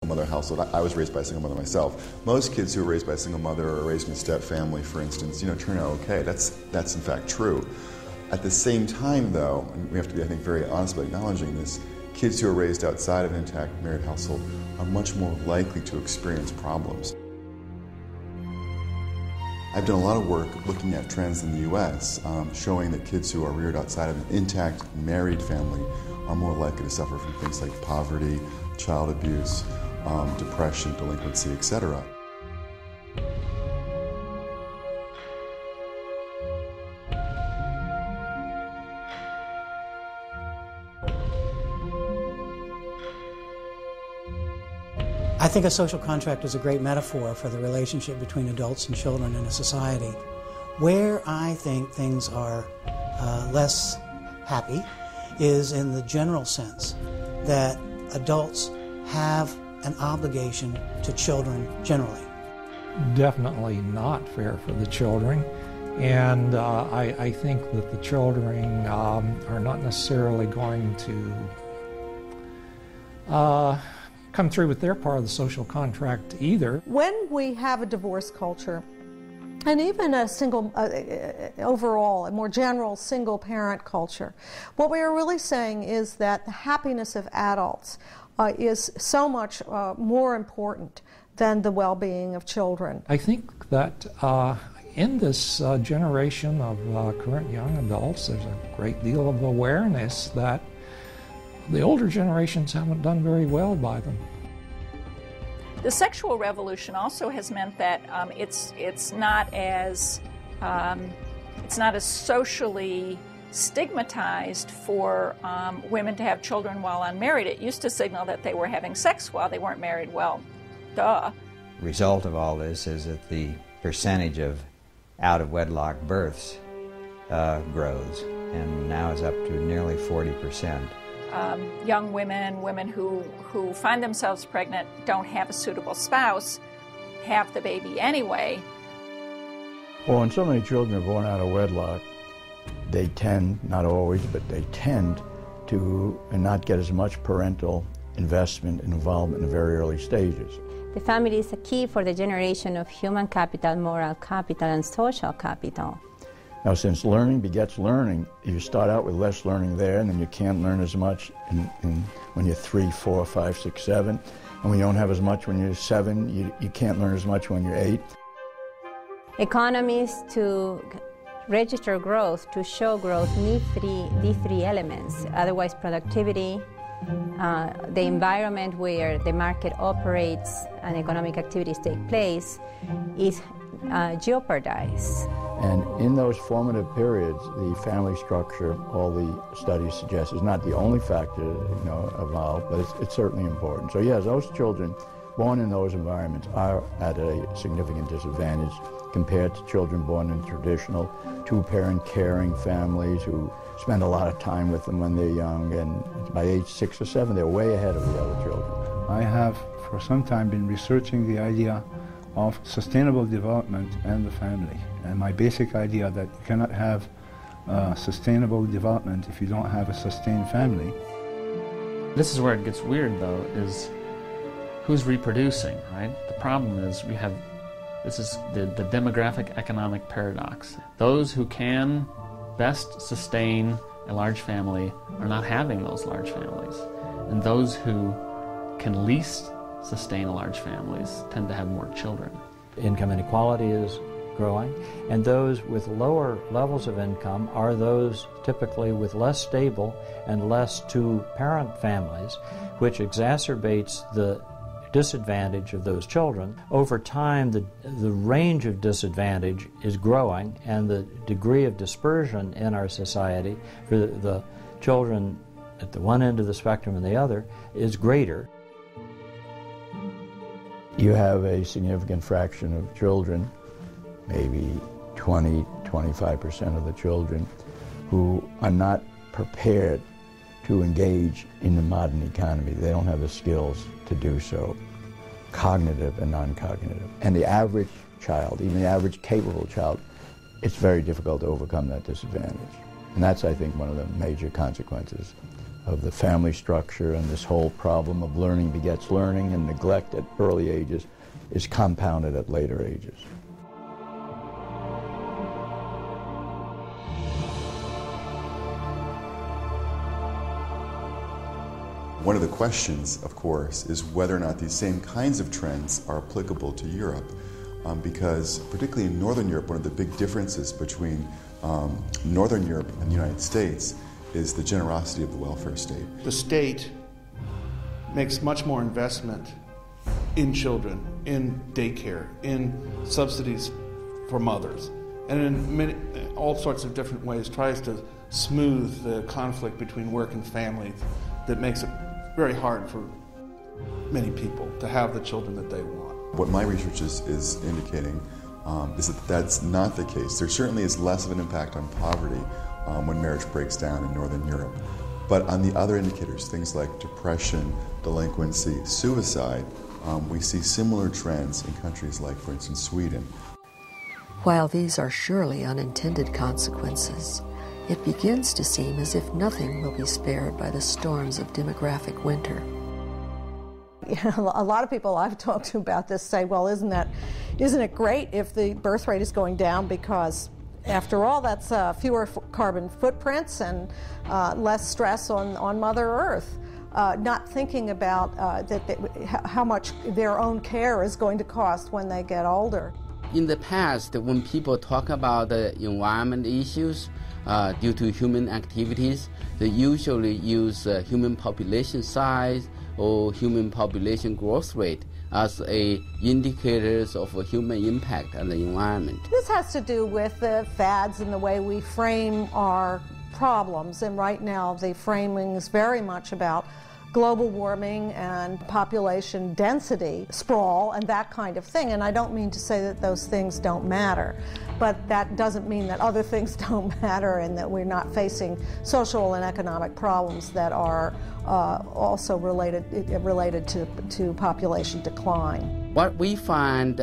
Mother household. I was raised by a single mother myself. Most kids who are raised by a single mother or raised in a step family, for instance, turn out okay. That's in fact true. At the same time, though, and we have to be, I think, very honest about acknowledging this, kids who are raised outside of an intact married household are much more likely to experience problems. I've done a lot of work looking at trends in the U.S., showing that kids who are reared outside of an intact married family are more likely to suffer from things like poverty, child abuse, depression, delinquency, etc. I think a social contract is a great metaphor for the relationship between adults and children in a society. Where I think things are less happy is in the general sense that adults have an obligation to children generally. Definitely not fair for the children, and I think that the children are not necessarily going to come through with their part of the social contract either. When we have a divorce culture, and even a single, overall, a more general single-parent culture, what we are really saying is that the happiness of adults is so much more important than the well-being of children. I think that in this generation of current young adults, there's a great deal of awareness that the older generations haven't done very well by them. The sexual revolution also has meant that it's not as socially stigmatized for women to have children while unmarried. It used to signal that they were having sex while they weren't married. Well, duh. The result of all this is that the percentage of out-of-wedlock births grows, and now is up to nearly 40%. Young women who find themselves pregnant, don't have a suitable spouse, have the baby anyway. Well, when so many children are born out of wedlock, they tend, not always, but they tend to not get as much parental investment and involvement in the very early stages. The family is a key for the generation of human capital, moral capital, and social capital. Now, since learning begets learning, you start out with less learning there, and then you can't learn as much when you're 3, 4, 5, 6, 7. And when you don't have as much when you're 7, you can't learn as much when you're 8. Economies to register growth, to show growth, need these three elements. Otherwise, productivity, the environment where the market operates and economic activities take place is jeopardized. And in those formative periods, the family structure, all the studies suggest, is not the only factor involved, but it's certainly important. So yes, those children born in those environments are at a significant disadvantage compared to children born in traditional two-parent caring families who spend a lot of time with them when they're young, and by age 6 or 7, they're way ahead of the other children. I have for some time been researching the idea of sustainable development and the family. And my basic idea that you cannot have sustainable development if you don't have a sustained family. This is where it gets weird, though, is who's reproducing, right? The problem is this is the demographic economic paradox. Those who can best sustain a large family are not having those large families. And those who can least sustain large families tend to have more children. Income inequality is growing, and those with lower levels of income are those typically with less stable and less two-parent families, which exacerbates the disadvantage of those children. Over time, the range of disadvantage is growing, and the degree of dispersion in our society for the children at the one end of the spectrum and the other is greater. You have a significant fraction of children, maybe 20, 25% of the children, who are not prepared to engage in the modern economy. They don't have the skills to do so, cognitive and non-cognitive. And the average child, even the average capable child, it's very difficult to overcome that disadvantage. And that's, I think, one of the major consequences of the family structure, and this whole problem of learning begets learning, and neglect at early ages is compounded at later ages. One of the questions, of course, is whether or not these same kinds of trends are applicable to Europe. Because particularly in Northern Europe, one of the big differences between Northern Europe and the United States is the generosity of the welfare state. The state makes much more investment in children, in daycare, in subsidies for mothers, and in all sorts of different ways tries to smooth the conflict between work and family that makes it very hard for many people to have the children that they want. What my research is indicating is that that's not the case. There certainly is less of an impact on poverty when marriage breaks down in Northern Europe. But on the other indicators, things like depression, delinquency, suicide, we see similar trends in countries like, for instance, Sweden. While these are surely unintended consequences, it begins to seem as if nothing will be spared by the storms of demographic winter. You know, a lot of people I've talked to about this say, well, isn't it great if the birth rate is going down, because after all, that's fewer carbon footprints and less stress on Mother Earth. Not thinking about how much their own care is going to cost when they get older. In the past, when people talk about the environment issues due to human activities, they usually use human population size or human population growth rate as indicators of a human impact on the environment. This has to do with the fads and the way we frame our problems, and right now the framing is very much about global warming and population density, sprawl, and that kind of thing. And I don't mean to say that those things don't matter, but that doesn't mean that other things don't matter and that we're not facing social and economic problems that are also related to population decline. What we find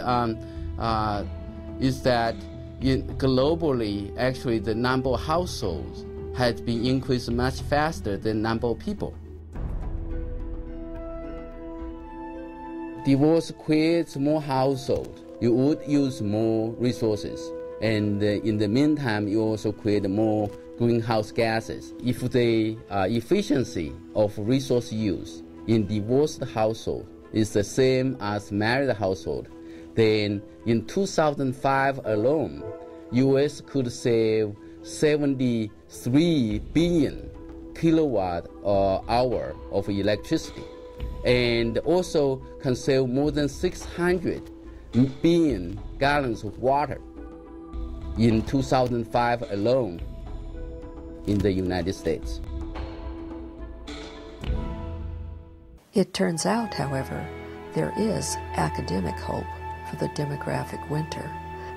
is that globally, actually, the number of households has been increased much faster than number of people. Divorce creates more households. You would use more resources. And in the meantime, you also create more greenhouse gases. If the efficiency of resource use in divorced household is the same as married household, then in 2005 alone, U.S. could save 73 billion kilowatt hour of electricity, and also can save more than 600 billion gallons of water in 2005 alone in the United States. It turns out, however, there is academic hope for the demographic winter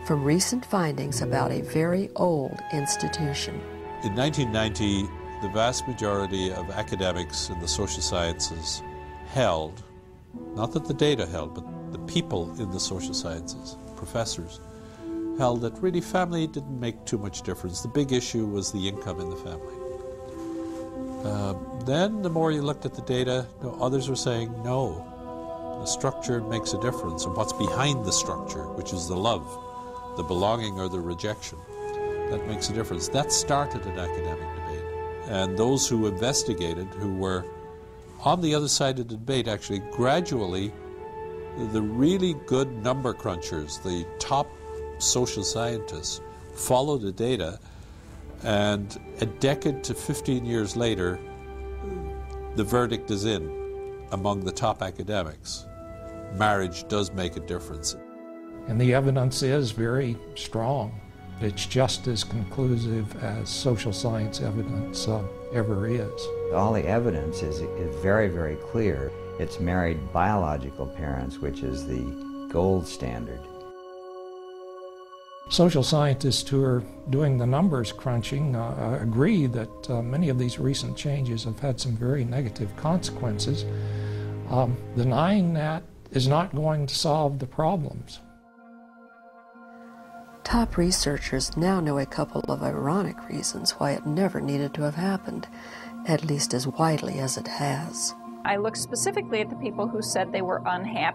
from recent findings about a very old institution. In 1990, the vast majority of academics in the social sciences held, not that the data held, but the people in the social sciences, professors, held that really family didn't make too much difference. The big issue was the income in the family. Then the more you looked at the data, others were saying, no, the structure makes a difference, and what's behind the structure, which is the love, the belonging or the rejection, that makes a difference. That started an academic debate. And those who investigated, who were on the other side of the debate, actually gradually, the really good number crunchers, the top social scientists, followed the data, and a decade to 15 years later, the verdict is in among the top academics. Marriage does make a difference. And the evidence is very strong. It's just as conclusive as social science evidence ever is. All the evidence is very, very clear. It's married biological parents, which is the gold standard. Social scientists who are doing the numbers crunching agree that many of these recent changes have had some very negative consequences. Denying that is not going to solve the problems. Top researchers now know a couple of ironic reasons why it never needed to have happened, at least as widely as it has. I looked specifically at the people who said they were unhappy.